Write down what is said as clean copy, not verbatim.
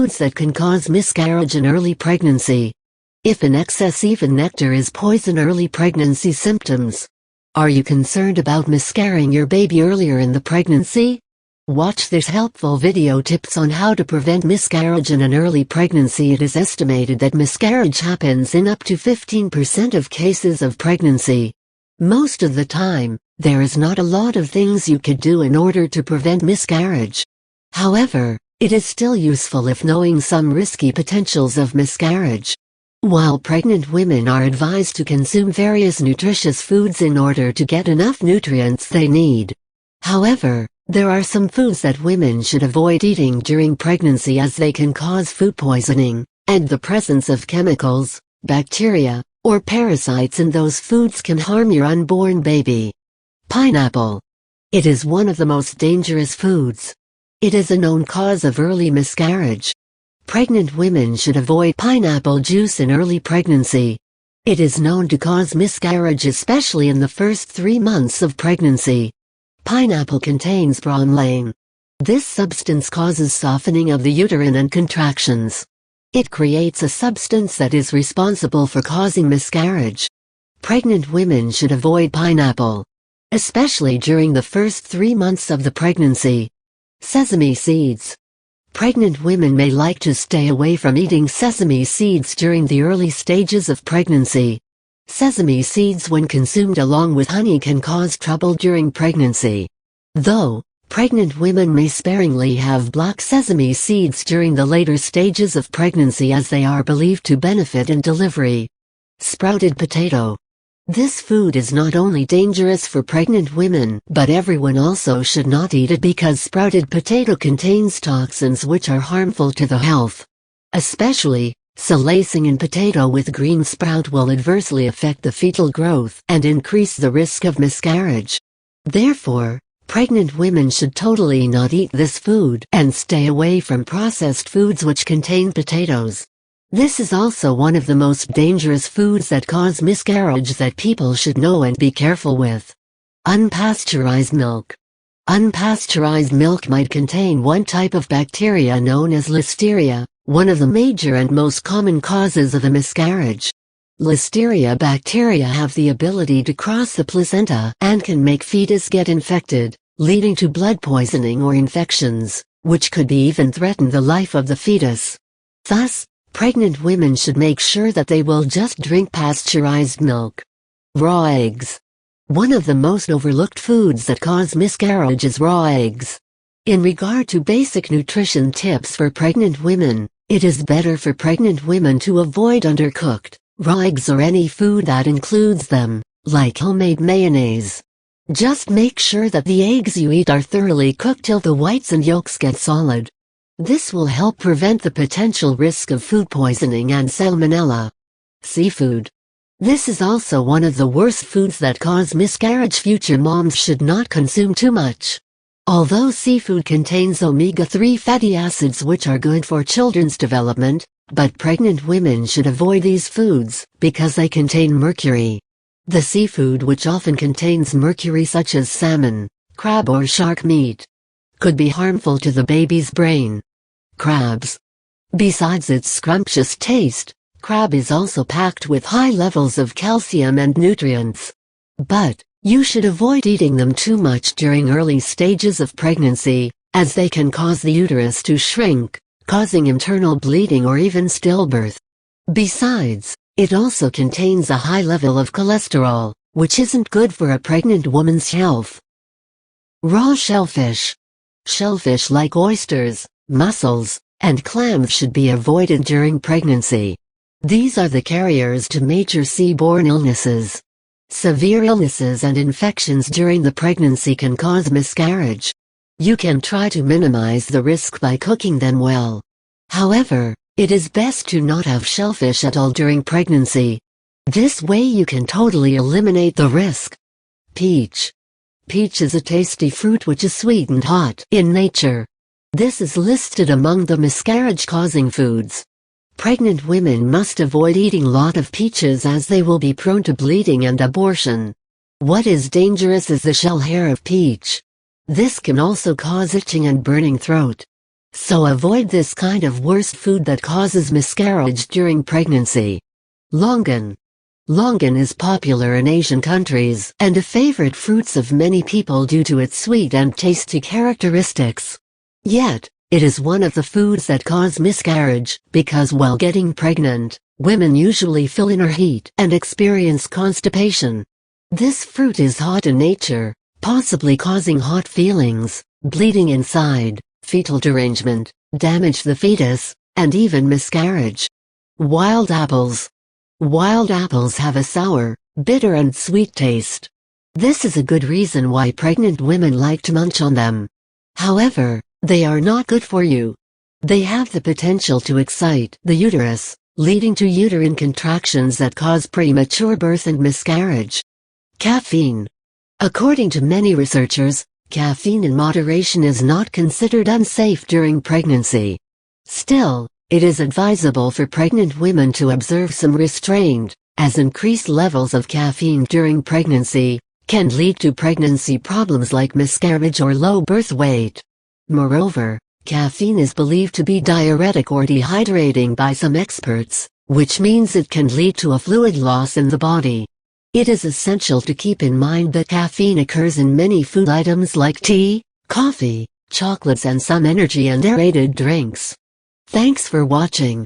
foods that can cause miscarriage in early pregnancy. If in excess even nectar is poison, early pregnancy symptoms. Are you concerned about miscarrying your baby earlier in the pregnancy? Watch this helpful video tips on how to prevent miscarriage in an early pregnancy. It is estimated that miscarriage happens in up to 15% of cases of pregnancy. Most of the time, there is not a lot of things you could do in order to prevent miscarriage. However, it is still useful if knowing some risky potentials of miscarriage. While pregnant women are advised to consume various nutritious foods in order to get enough nutrients they need. However, there are some foods that women should avoid eating during pregnancy as they can cause food poisoning, and the presence of chemicals, bacteria, or parasites in those foods can harm your unborn baby. Pineapple. It is one of the most dangerous foods. It is a known cause of early miscarriage. Pregnant women should avoid pineapple juice in early pregnancy. It is known to cause miscarriage, especially in the first 3 months of pregnancy. Pineapple contains bromelain. This substance causes softening of the uterine and contractions. It creates a substance that is responsible for causing miscarriage. Pregnant women should avoid pineapple, especially during the first 3 months of the pregnancy. Sesame seeds. Pregnant women may like to stay away from eating sesame seeds during the early stages of pregnancy. Sesame seeds, when consumed along with honey, can cause trouble during pregnancy. Though, pregnant women may sparingly have black sesame seeds during the later stages of pregnancy as they are believed to benefit in delivery. Sprouted potato. This food is not only dangerous for pregnant women, but everyone also should not eat it because sprouted potato contains toxins which are harmful to the health. Especially, lacing in potato with green sprout will adversely affect the fetal growth and increase the risk of miscarriage. Therefore, pregnant women should totally not eat this food and stay away from processed foods which contain potatoes. This is also one of the most dangerous foods that cause miscarriage that people should know and be careful with. Unpasteurized milk. Unpasteurized milk might contain one type of bacteria known as Listeria, one of the major and most common causes of a miscarriage. Listeria bacteria have the ability to cross the placenta and can make fetus get infected, leading to blood poisoning or infections, which could even threaten the life of the fetus. Thus, pregnant women should make sure that they will just drink pasteurized milk. Raw eggs. One of the most overlooked foods that cause miscarriage is raw eggs. In regard to basic nutrition tips for pregnant women, it is better for pregnant women to avoid undercooked, raw eggs or any food that includes them, like homemade mayonnaise. Just make sure that the eggs you eat are thoroughly cooked till the whites and yolks get solid. This will help prevent the potential risk of food poisoning and salmonella. Seafood. This is also one of the worst foods that cause miscarriage. Future moms should not consume too much. Although seafood contains omega-3 fatty acids which are good for children's development, but pregnant women should avoid these foods because they contain mercury. The seafood, which often contains mercury such as salmon, crab or shark meat, could be harmful to the baby's brain. Crabs. Besides its scrumptious taste, crab is also packed with high levels of calcium and nutrients. But, you should avoid eating them too much during early stages of pregnancy, as they can cause the uterus to shrink, causing internal bleeding or even stillbirth. Besides, it also contains a high level of cholesterol, which isn't good for a pregnant woman's health. Raw shellfish. Shellfish like oysters, mussels, and clams should be avoided during pregnancy. These are the carriers to major seaborne illnesses. Severe illnesses and infections during the pregnancy can cause miscarriage. You can try to minimize the risk by cooking them well. However, it is best to not have shellfish at all during pregnancy. This way you can totally eliminate the risk. Peach. Peach is a tasty fruit which is sweet and hot in nature. This is listed among the miscarriage-causing foods. Pregnant women must avoid eating a lot of peaches as they will be prone to bleeding and abortion. What is dangerous is the shell hair of peach. This can also cause itching and burning throat. So avoid this kind of worst food that causes miscarriage during pregnancy. Longan. Longan is popular in Asian countries and a favorite fruit of many people due to its sweet and tasty characteristics. Yet, it is one of the foods that cause miscarriage because while getting pregnant, women usually feel inner heat and experience constipation. This fruit is hot in nature, possibly causing hot feelings, bleeding inside, fetal derangement, damage the fetus, and even miscarriage. Wild apples. Wild apples have a sour, bitter and sweet taste. This is a good reason why pregnant women like to munch on them. However, they are not good for you. They have the potential to excite the uterus, leading to uterine contractions that cause premature birth and miscarriage. Caffeine. According to many researchers, caffeine in moderation is not considered unsafe during pregnancy. Still, it is advisable for pregnant women to observe some restraint, as increased levels of caffeine during pregnancy can lead to pregnancy problems like miscarriage or low birth weight. Moreover, caffeine is believed to be diuretic or dehydrating by some experts, which means it can lead to a fluid loss in the body. It is essential to keep in mind that caffeine occurs in many food items like tea, coffee, chocolates and some energy and aerated drinks. Thanks for watching.